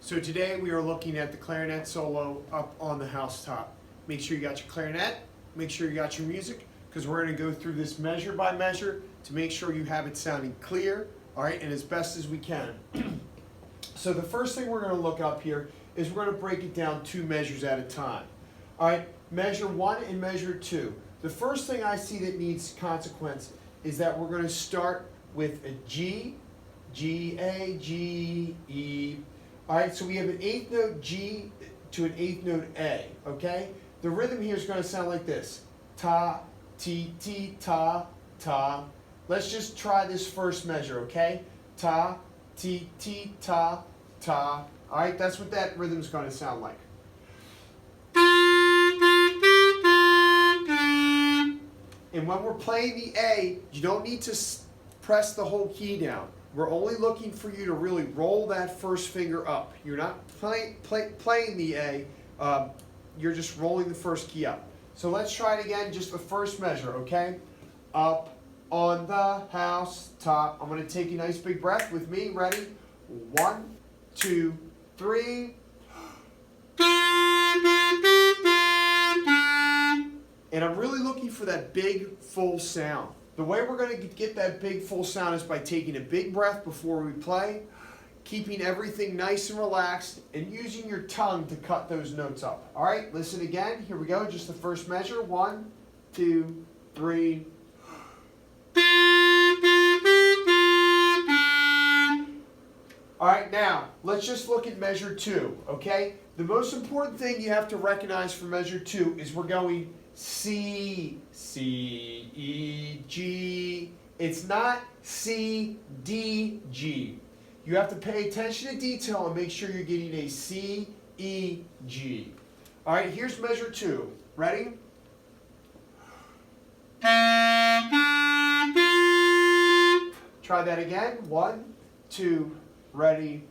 So today we are looking at the clarinet solo up on the housetop. Make sure you got your clarinet, make sure you got your music, because we're going to go through this measure by measure to make sure you have it sounding clear, all right, and as best as we can. So the first thing we're going to look up here is we're going to break it down 2 measures at a time. All right, measure 1 and measure 2. The first thing I see that needs consequence is that we're going to start with a G, G, A, G, E. All right, so we have an 8th note G to an 8th note A, okay? The rhythm here is going to sound like this. Ta, ti, ti, ta, ta. Let's just try this first measure, okay? Ta, ti, ti, ta, ta. All right, that's what that rhythm is going to sound like. And when we're playing the A, you don't need to press the whole key down. We're only looking for you to really roll that first finger up. You're not playing the A, you're just rolling the first key up. So let's try it again, just the first measure, okay? Up on the housetop. I'm going to take a nice big breath with me. Ready? 1, 2, 3. And I'm really looking for that big, full sound. The way we're going to get that big, full sound is by taking a big breath before we play, keeping everything nice and relaxed, and using your tongue to cut those notes up. All right, listen again. Here we go. Just the first measure. 1, 2, 3. All right, now, let's just look at measure 2, okay? The most important thing you have to recognize for measure 2 is we're going C, C, E, G. It's not C, D, G. You have to pay attention to detail and make sure you're getting a C, E, G. All right, here's measure 2. Ready? Try that again. 1, 2, ready.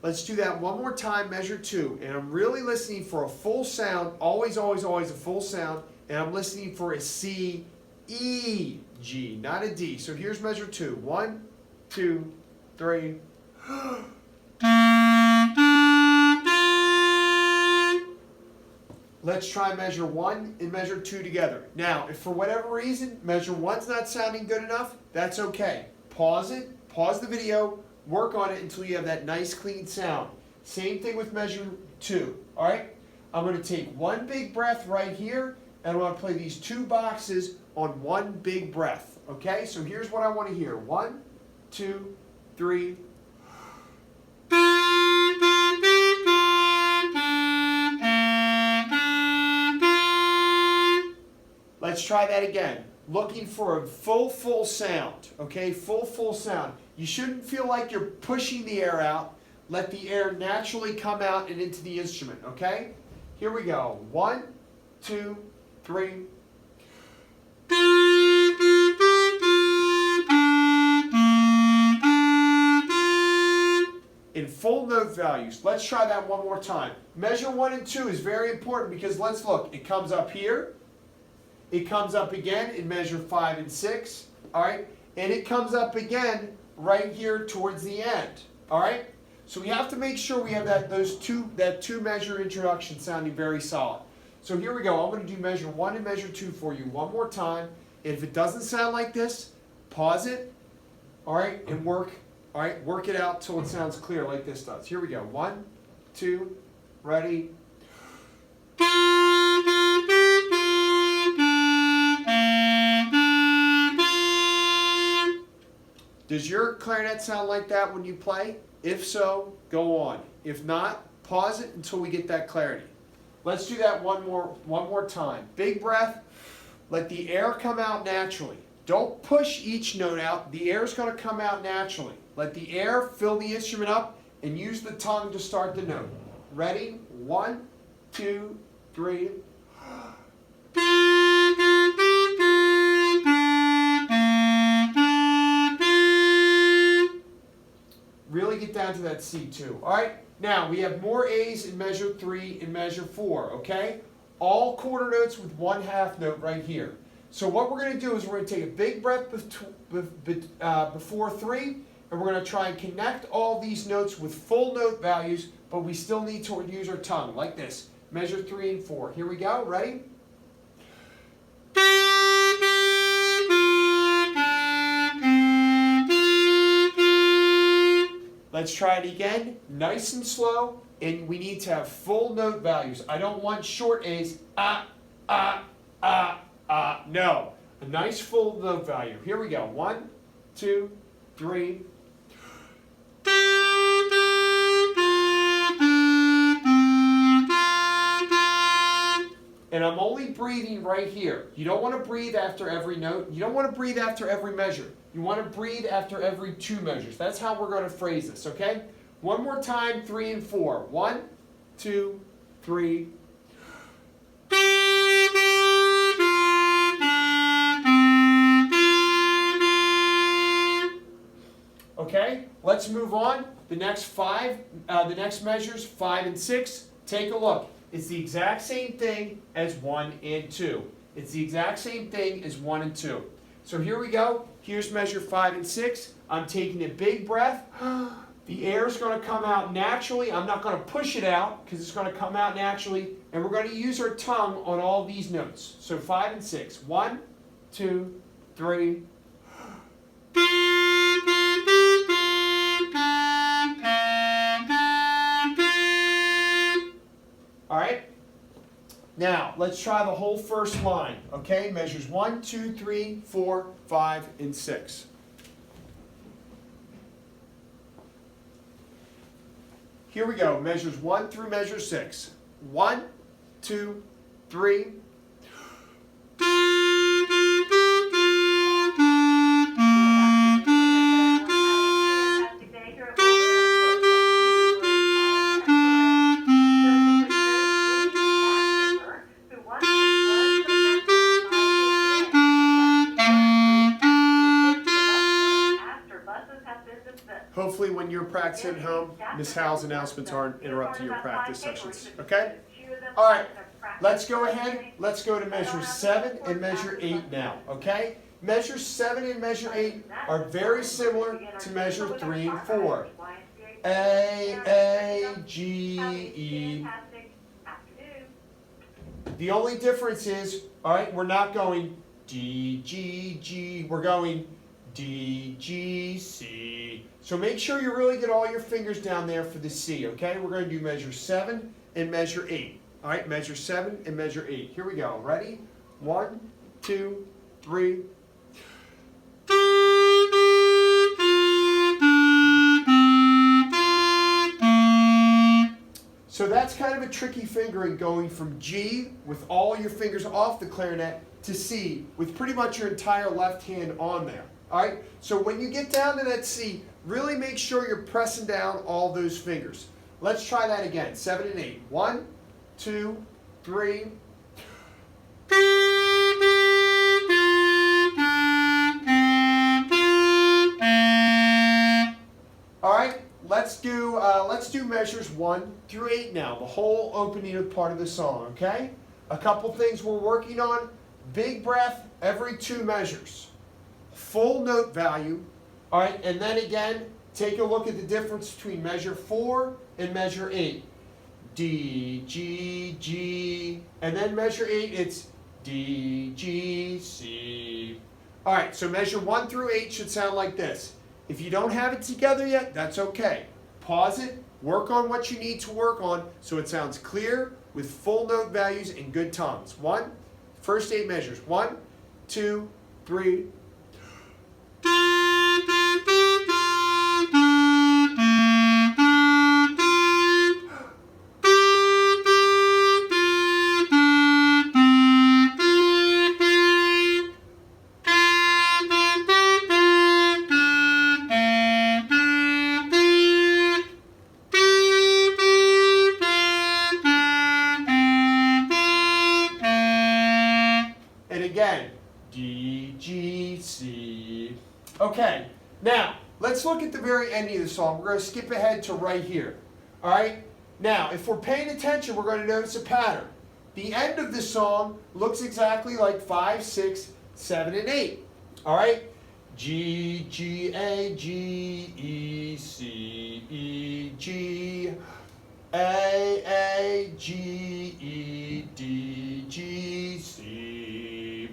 Let's do that one more time, measure 2. And I'm really listening for a full sound, always, always, always a full sound. And I'm listening for a C, E, G, not a D. So here's measure 2. 1, 2, 3. Let's try measure 1 and measure 2 together. Now, if for whatever reason measure 1's not sounding good enough, that's okay. Pause it, pause the video, work on it until you have that nice clean sound. Same thing with measure 2, all right? I'm going to take one big breath right here, and I'm going to play these 2 boxes on one big breath, okay? So here's what I want to hear. 1, 2, 3. Let's try that again. Looking for a full sound, okay? Full sound. You shouldn't feel like you're pushing the air out. Let the air naturally come out and into the instrument, okay? Here we go. 1, 2, 3. In full note values. Let's try that one more time. Measure 1 and 2 is very important because let's look. It comes up here. It comes up again in measure 5 and 6, all right? And it comes up again right here towards the end, all right? So we have to make sure we have that 2 measure introduction sounding very solid. So here we go. I'm going to do measure 1 and measure 2 for you one more time. And if it doesn't sound like this, pause it, all right, and work it out till it sounds clear like this does. Here we go. 1, 2, ready. Does your clarinet sound like that when you play? If so, go on. If not, pause it until we get that clarity. Let's do that one more time. Big breath. Let the air come out naturally. Don't push each note out. The air is going to come out naturally. Let the air fill the instrument up and use the tongue to start the note. Ready? 1, 2, 3. Really get down to that C2. All right, now we have more A's in measure 3 and measure 4, okay? All quarter notes with 1 half note right here. So what we're going to do is we're going to take a big breath before 3, and we're going to try and connect all these notes with full note values, but we still need to use our tongue, like this. Measure 3 and 4. Here we go. Ready? Let's try it again, nice and slow, and we need to have full note values. I don't want short A's, no. A nice full note value. Here we go, 1, 2, 3. And I'm only breathing right here. You don't want to breathe after every note. You don't want to breathe after every measure. You want to breathe after every 2 measures. That's how we're going to phrase this, okay? One more time, 3 and 4. 1, 2, 3. Okay, let's move on. The next measures, 5 and 6. Take a look. It's the exact same thing as 1 and 2. It's the exact same thing as 1 and 2. So here we go. Here's measure 5 and 6. I'm taking a big breath. The air is going to come out naturally. I'm not going to push it out because it's going to come out naturally. And we're going to use our tongue on all these notes. So 5 and 6. 1, 2, 3. All right. Now, let's try the whole first line, okay? Measures 1, 2, 3, 4, 5, and 6. Here we go, measures 1 through measure 6. 1, 2, 3. Hopefully when you're practicing at home, Miss Howell's announcements aren't interrupting your practice sessions, okay? All right, let's go ahead. Let's go to measure 7 and measure 8 now, okay? Measure 7 and measure 8 are very similar to measure 3 and 4. A, G, E. The only difference is, all right, we're not going D, G, G. We're going D, G, C. So make sure you really get all your fingers down there for the C, okay? We're going to do measure 7 and measure 8. All right, measure 7 and measure 8. Here we go. Ready? 1, 2, 3. So that's kind of a tricky fingering, going from G with all your fingers off the clarinet to C with pretty much your entire left hand on there. All right, so when you get down to that C, really make sure you're pressing down all those fingers. Let's try that again, 7 and 8. 1, 2, 3. All right, let's do measures 1 through 8 now, the whole opening part of the song, okay? A couple things we're working on. Big breath every 2 measures. Full note value, all right, and then again, take a look at the difference between measure 4 and measure 8. D, G, G, and then measure 8, it's D, G, C. All right, so measure 1 through 8 should sound like this. If you don't have it together yet, that's okay. Pause it, work on what you need to work on so it sounds clear with full note values and good tones. First 8 measures. 1, 2, 3. Again, D, G, C. Okay, now let's look at the very end of the song. We're going to skip ahead to right here. All right, now if we're paying attention, we're going to notice a pattern. The end of the song looks exactly like 5, 6, 7 and 8. All right? G, G, A, G, E, C, E, G, A, G, E, D, G, C.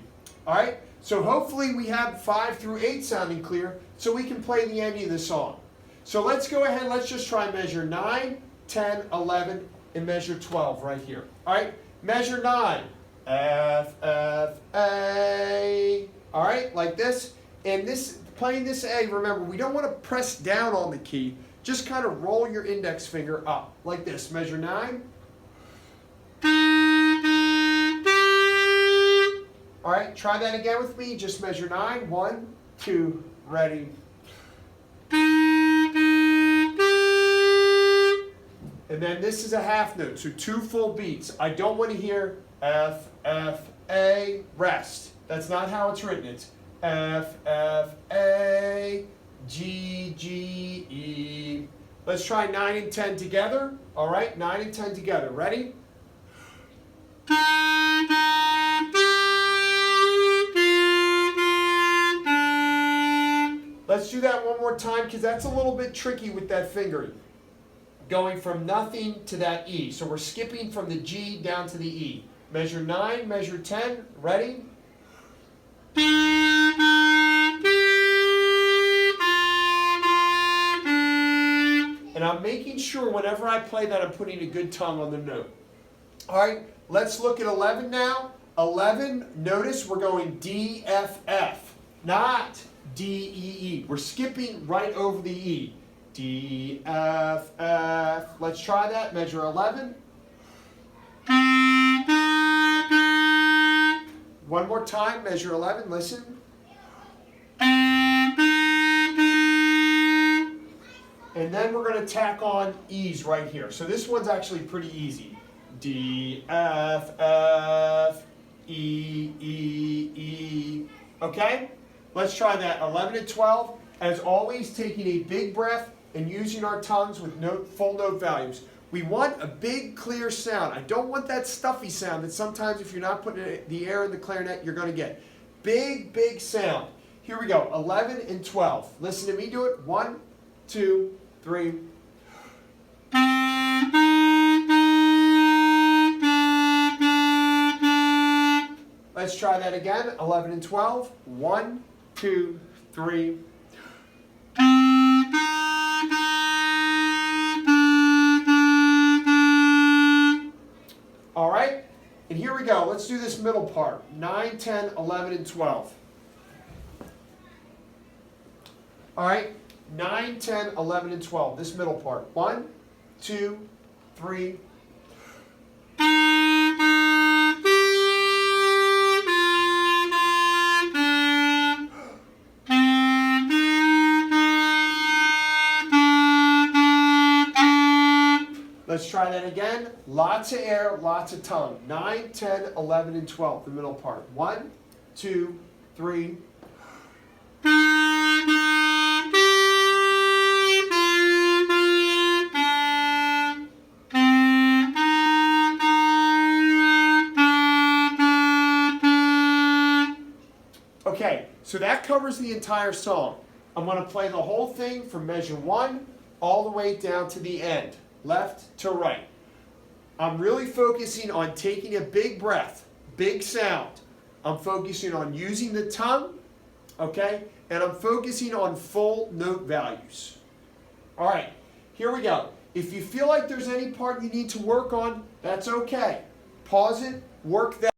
All right? So hopefully we have 5 through 8 sounding clear so we can play the ending of the song. So let's go ahead, let's just try measure 9, 10, 11, and measure 12 right here. All right? Measure 9. F, F, A. All right? Like this. And this, playing this A, remember, we don't want to press down on the key. Just kind of roll your index finger up, like this. Measure 9. All right, try that again with me. Just measure 9. 1, 2, ready. And then this is a half note, so 2 full beats. I don't want to hear F, F, A, rest. That's not how it's written. It's F, F, A, G, G, E. Let's try 9 and 10 together. All right, 9 and 10 together. Ready? Let's do that one more time because that's a little bit tricky with that finger. Going from nothing to that E. So we're skipping from the G down to the E. Measure 9, measure 10. Ready? And I'm making sure whenever I play that I'm putting a good tongue on the note. All right, let's look at 11 now. 11, notice we're going D, F, F, not D, E, E. We're skipping right over the E. D, F, F. Let's try that. Measure 11. One more time. Measure 11. Listen. And then we're going to tack on E's right here. So this one's actually pretty easy. D, F, F, E, E, E. Okay? Let's try that. 11 and 12. As always, taking a big breath and using our tongues with full note values. We want a big, clear sound. I don't want that stuffy sound that sometimes if you're not putting the air in the clarinet, you're going to get. Big, big sound. Here we go. 11 and 12. Listen to me do it. 1, 2, 3. Let's try that again. 11 and 12. 1, 2, 3. All right, and here we go. Let's do this middle part. 9, 10, 11, and 12. All right, 9, 10, 11, and 12. This middle part. 1, 2, 3. Let's try that again. Lots of air, lots of tongue. 9, 10, 11, and 12, the middle part. 1, 2, 3. Okay, so that covers the entire song. I'm going to play the whole thing from measure 1 all the way down to the end. Left to right. I'm really focusing on taking a big breath, big sound. I'm focusing on using the tongue, okay? And I'm focusing on full note values. All right, here we go. If you feel like there's any part you need to work on, that's okay. Pause it, work that.